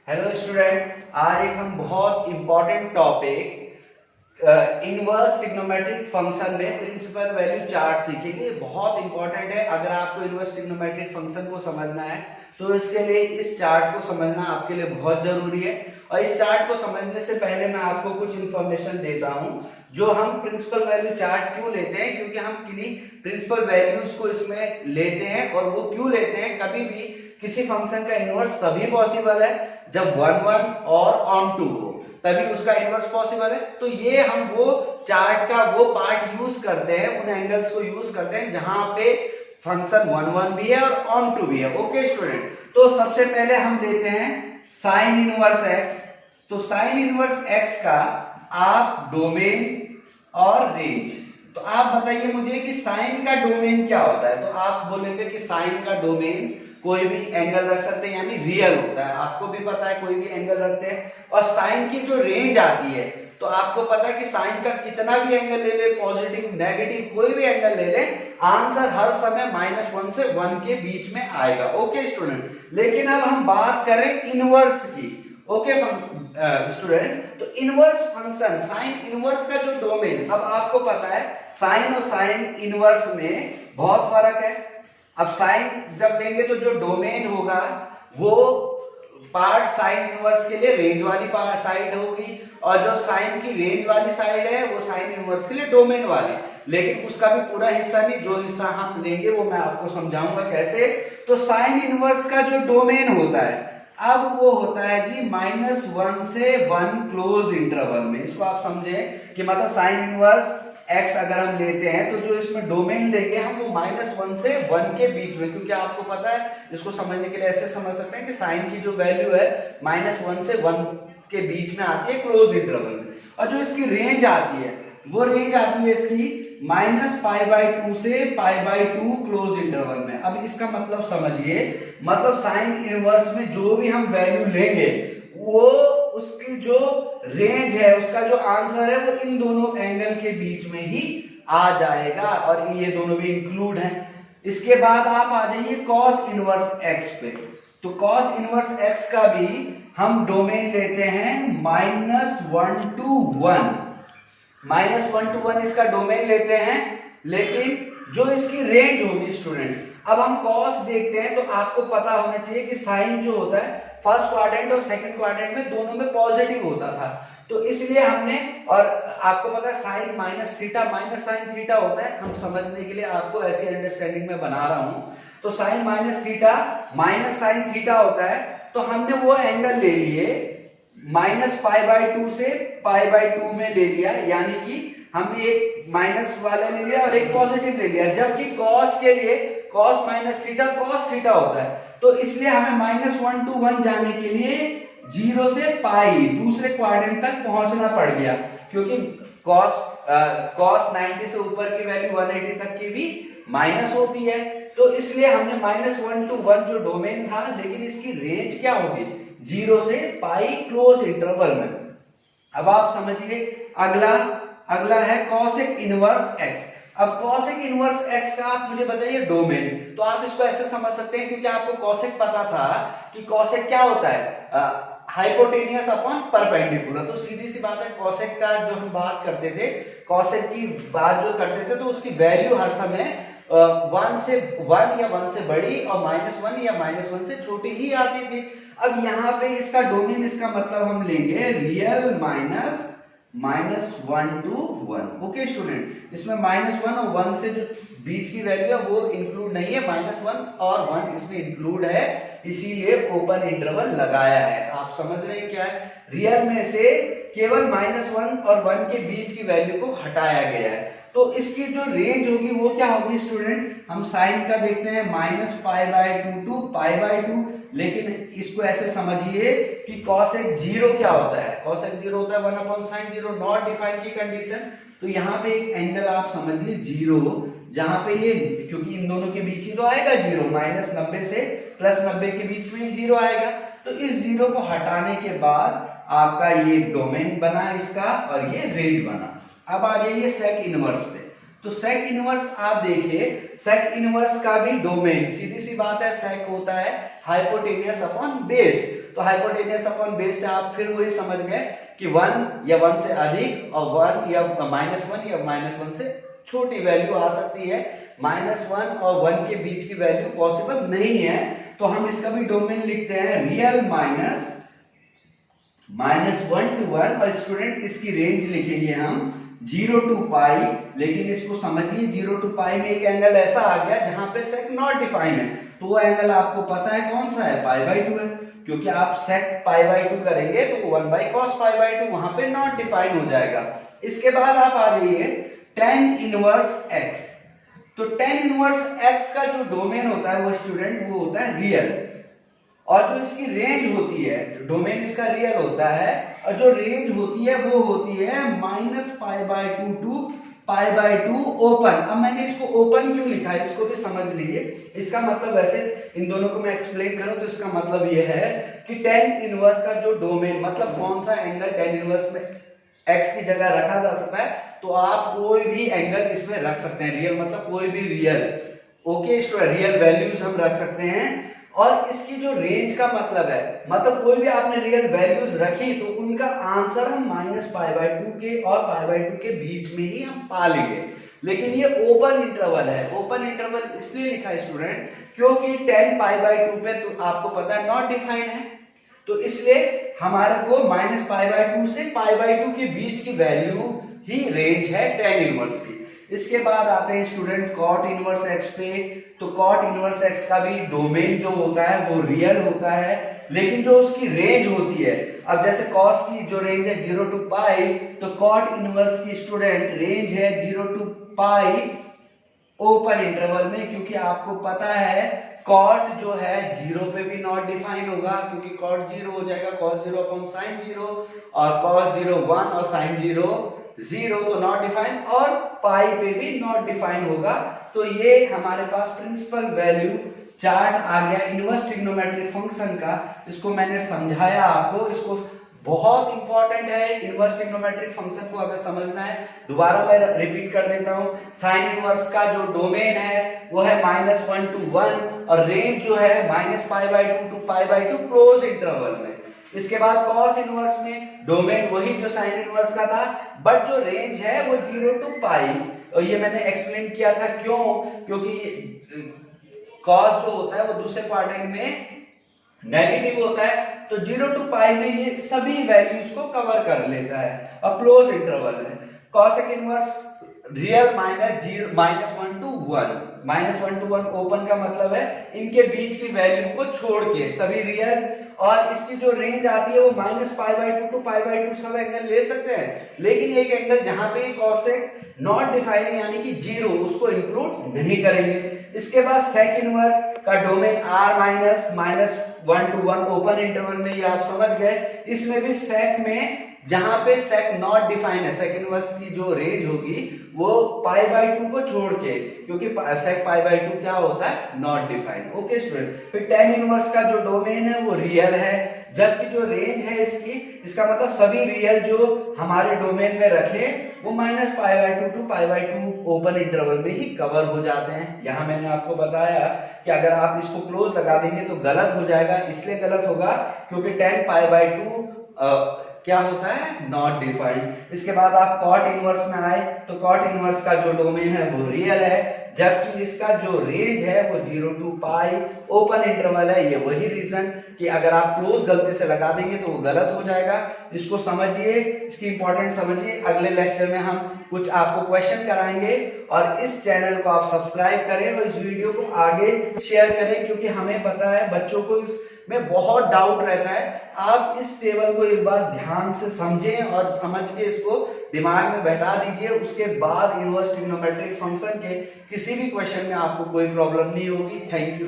Hello student, आज एक हम बहुत important topic inverse trigonometric function में प्रिंसिपल वैल्यू चार्ट सीखेंगे। बहुत इंपॉर्टेंट है। अगर आपको इनवर्स ट्रिग्नोमेट्रिक फंक्शन को समझना है तो इसके लिए इस चार्ट को समझना आपके लिए बहुत जरूरी है। और इस चार्ट को समझने से पहले मैं आपको कुछ इंफॉर्मेशन देता हूं। जो हम प्रिंसिपल वैल्यू चार्ट क्यों लेते हैं, क्योंकि हम किन्हीं प्रिंसिपल वैल्यूज को इसमें लेते हैं। और वो क्यों लेते हैं, कभी भी किसी फंक्शन का इनवर्स तभी पॉसिबल है जब 1 1 और ऑन 2 हो, तभी उसका इनवर्स पॉसिबल है। तो ये हम वो चार्ट का वो पार्ट यूज करते हैं, उन एंगल्स को यूज करते हैं जहां पे फंक्शन 1 1 भी है और ऑन 2 भी है। ओके स्टूडेंट, तो सबसे पहले हम लेते हैं साइन इनवर्स एक्स। तो साइन इनवर्स एक्स का आप डोमेन और रेंज, तो आप बताइए मुझे कि साइन का डोमेन क्या होता है। तो आप बोलेंगे कि साइन का डोमेन कोई भी एंगल रख सकते हैं, यानी रियल होता है। आपको भी पता है कोई भी एंगल रखते हैं। और साइन की जो रेंज आती है, तो आपको पता है कि साइन का कितना भी एंगल ले ले, पॉजिटिव नेगेटिव कोई भी एंगल ले ले, आंसर हर समय -1 से 1 के बीच में आएगा। ओके स्टूडेंट, लेकिन अब हम बात करें इनवर्स की। ओके स्टूडेंट, तो इनवर्स फंक्शन साइन इनवर्स का जो डोमेन, अब आपको पता है साइन और साइन इनवर्स में बहुत फर्क है। अब साइन जब लेंगे तो जो डोमेन होगा वो पार्ट साइन इनवर्स के लिए रेंज वाली साइड होगी, और जो साइन की रेंज वाली साइड है वो साइन इनवर्स के लिए डोमेन वाली। लेकिन उसका भी पूरा हिस्सा नहीं, जो हिस्सा हम लेंगे वो मैं आपको समझाऊंगा कैसे। तो साइन इनवर्स का जो डोमेन होता है, अब वो होता है जी -1 से 1 क्लोज इंटरवल में। इसको आप समझे कि मतलब साइन इनवर्स x अगर हम लेते हैं तो जो इसमें डोमेन लेंगे हम वो -1 से 1 के बीच में, क्योंकि आपको पता है, इसको समझने के लिए ऐसे समझ सकते हैं कि साइन की जो वैल्यू है -1 से 1 के बीच में आती है क्लोज इंटरवल में। और जो इसकी रेंज आती है वो रेंज आती है इसकी -π/2 से π/2 क्लोज इंटरवल में। अब इसका मतलब समझिए, मतलब साइन इनवर्स में जो भी हम वैल्यू लेंगे वो उसकी जो रेंज है, उसका जो आंसर है वो इन दोनों एंगल के बीच में ही आ जाएगा, और ये दोनों भी इंक्लूड हैं। इसके बाद आप आ जाइए cos इनवर्स x पे। तो cos इनवर्स x का भी हम डोमेन लेते हैं -1 to 1, -1 to 1 इसका डोमेन लेते हैं। लेकिन जो इसकी रेंज होगी स्टूडेंट, अब हम cos देखते हैं तो आपको पता होना चाहिए कि साइन जो होता है फर्स्ट क्वाड्रेंट और सेकंड क्वाड्रेंट में दोनों में पॉजिटिव होता था। तो इसलिए हमने, और आपको पता है sine minus theta minus sine theta होता है, हम समझने के लिए आपको ऐसी अंडरस्टैंडिंग में बना रहा हूं। तो sine minus theta minus sine theta होता है, तो हमने वो एंगल ले लिए -π/2 से π/2 में ले लिया, यानी कि हमने एक माइनस वाला ले लिया और एक पॉजिटिव ले लिया। जबकि cos के लिए cos minus theta cos theta होता है, तो इसलिए हमें -1 to 1 जाने के लिए 0 से पाई दूसरे क्वाड्रेंट तक पहुंचना पड़ गया, क्योंकि cos 90 से ऊपर की वैल्यू 180 तक की भी माइनस होती है। तो इसलिए हमने -1 to 1 जो डोमेन था, लेकिन इसकी रेंज क्या होगी 0 से पाई क्लोज इंटरवल में। अब आप समझिए अगला है cosec इनवर्स x। अब cosec इनवर्स x का आप मुझे बताइए डोमेन। तो आप इसको ऐसे समझ सकते हैं, क्योंकि आपको cosec पता था कि cosec क्या होता है, हाइपोटेनियस अपॉन परपेंडिकुलर। तो सीधी सी बात है, cosec का जो हम बात करते थे, cosec की बात जो करते थे, तो उसकी वैल्यू हर समय 1 से 1 या 1 से बड़ी और -1 या -1 से छोटी ही आती थी। अब यहाँ पे इसका डोमेन, इसका मतलब हम लेंगे रियल -1 to 1। ओके स्टूडेंट, इसमें -1 और 1 से जो बीच की वैल्यू है वो इंक्लूड नहीं है, -1 और 1 इसमें इंक्लूड है, इसीलिए ओपन इंटरवल लगाया है। आप समझ रहे हैं क्या है, रियल में से केवल -1 और 1 के बीच की वैल्यू को हटाया गया है। तो इसकी जो रेंज होगी वो क्या होगी स्टूडेंट, हम साइन का देखते हैं -π/2 to π/2। लेकिन इसको ऐसे समझिए कि cosec 0 क्या होता है, cosec 0 होता है 1/sin 0 नॉट डिफाइन की कंडीशन। तो यहाँ पे एक एंगल आप समझिए 0, जहां पे ये, क्योंकि इन दोनों के बीच ही तो आएगा 0, -90 से +90 के बीच में ही 0 आएगा। तो इस 0 को हटाने के बाद आपका ये डोमेन बना इसका, और ये रेंज बना। अब आ जाइए सेक इनवर्स पे। तो सेक इनवर्स आप देखिए, सेक इनवर्स का भी डोमेन, सीधी सी बात है, सेक होता है हाइपोटेनियस अपॉन बेस। तो हाइपोटेनियस अपॉन बेस से आप फिर वही समझ गए कि 1 या 1 से अधिक और 1 या -1 या -1 से छोटी वैल्यू आ सकती है। -1 और 1 के बीच की वैल्यू पॉसिबल नहीं है, तो हम इसका भी डोमेन लिखते हैं रियल -1 to 1 और स्टूडेंट इसकी रेंज लिखेंगे हम 0 to पाई। लेकिन इसको समझिए 0 to पाई में एक एंगल ऐसा आ गया जहां पे सेक नॉट डिफाइन है, तो वो एंगल आपको पता है कौन सा है, π/2 है, क्योंकि आप सेक π/2 करेंगे तो 1/cos π/2 वहां पे नॉट डिफाइन हो जाएगा। इसके बाद आप आ जाइए tan इनवर्स x। तो tan इनवर्स x का जो डोमेन होता है वो स्टूडेंट वो होता है रियल, और जो इसकी रेंज होती है, डोमेन इसका रियल होता है और जो रेंज होती है वो होती है -π/2 टू π/2 ओपन। अब मैंने इसको ओपन क्यों लिखा है इसको भी समझ लीजिए। इसका मतलब वैसे इन दोनों को मैं एक्सप्लेन करूं तो इसका मतलब ये है कि tan इनवर्स का जो डोमेन मतलब कौन सा एंगल tan इनवर्स में x की जगह रखा जा सकता है, तो आप कोई भी एंगल इसमें रख सकते हैं। रियल मतलब कोई भी real, okay student, real values हम रख सकते हैं। और इसकी जो रेंज का मतलब है, मतलब कोई भी आपने रियल वैल्यूज रखी तो उनका आंसर हम -π/2 के और π/2 के बीच में ही हम पा लेंगे। लेकिन ये ओपन इंटरवल है। ओपन इंटरवल इसलिए लिखा है स्टूडेंट क्योंकि tan π/2 पे तो आपको पता है नॉट डिफाइंड है, तो इसलिए हमारे को -π/2 से π/2 के बीच की वैल्यू ही रेंज है tan इनवर्स की। इसके बाद आते हैं स्टूडेंट cot इनवर्स x पे। तो cot इनवर्स x का भी डोमेन जो होता है वो रियल होता है, लेकिन जो उसकी रेंज होती है, अब जैसे cos की जो रेंज है 0 to पाई, तो cot इनवर्स की स्टूडेंट रेंज है 0 to पाई ओपन इंटरवल में, क्योंकि आपको पता है cot जो है 0 पे भी नॉट डिफाइन होगा, क्योंकि cot 0 हो जाएगा cos 0 अपॉन sin 0, और cos 0 1 और sin 0 0, तो नॉट डिफाइन, और पाई पे भी नॉट डिफाइन होगा। तो ये हमारे पास प्रिंसिपल वैल्यू चार्ट आ गया इनवर्स ट्रिग्नोमेट्रिक फंक्शन का। इसको मैंने समझाया आपको, इसको बहुत इंपॉर्टेंट है इनवर्स ट्रिग्नोमेट्रिक फंक्शन को अगर समझना है। दोबारा मैं रिपीट कर देता हूं, साइन इनवर्स का जो डोमेन है वो है -1 to 1 और रेंज जो है -π/2 to π/2 क्लोज इंटरवल में। इसके बाद cos इनवर्स में डोमेन वही जो साइन इनवर्स का था, बट जो रेंज है वो 0 to पाई, और ये मैंने एक्सप्लेन किया था क्यों, क्योंकि cos जो होता है वो दूसरे क्वाड्रेंट में नेगेटिव होता है, तो 0 to पाई में ये सभी वैल्यूज को कवर कर लेता है और क्लोज इंटरवल है। cosec inverse real -1 to 1 open का मतलब है इनके बीच की वैल्यू को छोड़ के सभी रियल, और इसकी जो रेंज आती है वो -π/2 to π/2 सब एंगल ले सकते हैं, लेकिन एक एंगल जहां पे cosec नॉट डिफाइनिंग यानी कि 0 उसको इंक्लूड नहीं करेंगे। इसके बाद sec इनवर्स का domain R-1 to 1 open interval में, ये आप समझ गए। इसमें भी sec में जहां पे sec नॉट डिफाइन है, sec इनवर्स की जो रेंज होगी वो π/2 को छोड़ के, क्योंकि sec π/2 क्या होता है, नॉट डिफाइन। ओके स्टूडेंट, फिर tan इनवर्स का जो डोमेन है वो रियल है, जबकि जो रेंज है इसकी, इसका मतलब सभी रियल जो हमारे डोमेन में रखे वो -π/2 to π/2 ओपन इंटरवल में ही कवर हो जाते हैं। यहां मैंने आपको बताया कि अगर आप इसको क्लोज लगा देंगे तो गलत हो जाएगा, इसलिए गलत होगा क्योंकि tan π/2 क्या होता है, नॉट डिफाइंड। इसके बाद आप cot इनवर्स में आए तो cot इनवर्स का जो डोमेन है वो रियल है, जबकि इसका जो रेंज है वो 0 to पाई ओपन इंटरवल है। ये वही रीजन कि अगर आप क्लोज गलती से लगा देंगे तो वो गलत हो जाएगा। इसको समझिए, इसकी इंपॉर्टेंट समझिए। अगले लेक्चर में हम कुछ आपको क्वेश्चन कराएंगे, और इस चैनल को आप सब्सक्राइब करें और इस वीडियो को आगे शेयर करें, क्योंकि हमें पता है बच्चों को इसमें बहुत डाउट रहता है। आप इस टेबल को एक बार ध्यान से समझें और समझ के इसको दिमाग में बैठा दीजिए। उसके बाद इनवर्स ट्रिग्नोमेट्रिक फंक्शन के किसी भी क्वेश्चन में आपको कोई प्रॉब्लम नहीं होगी। Thank you.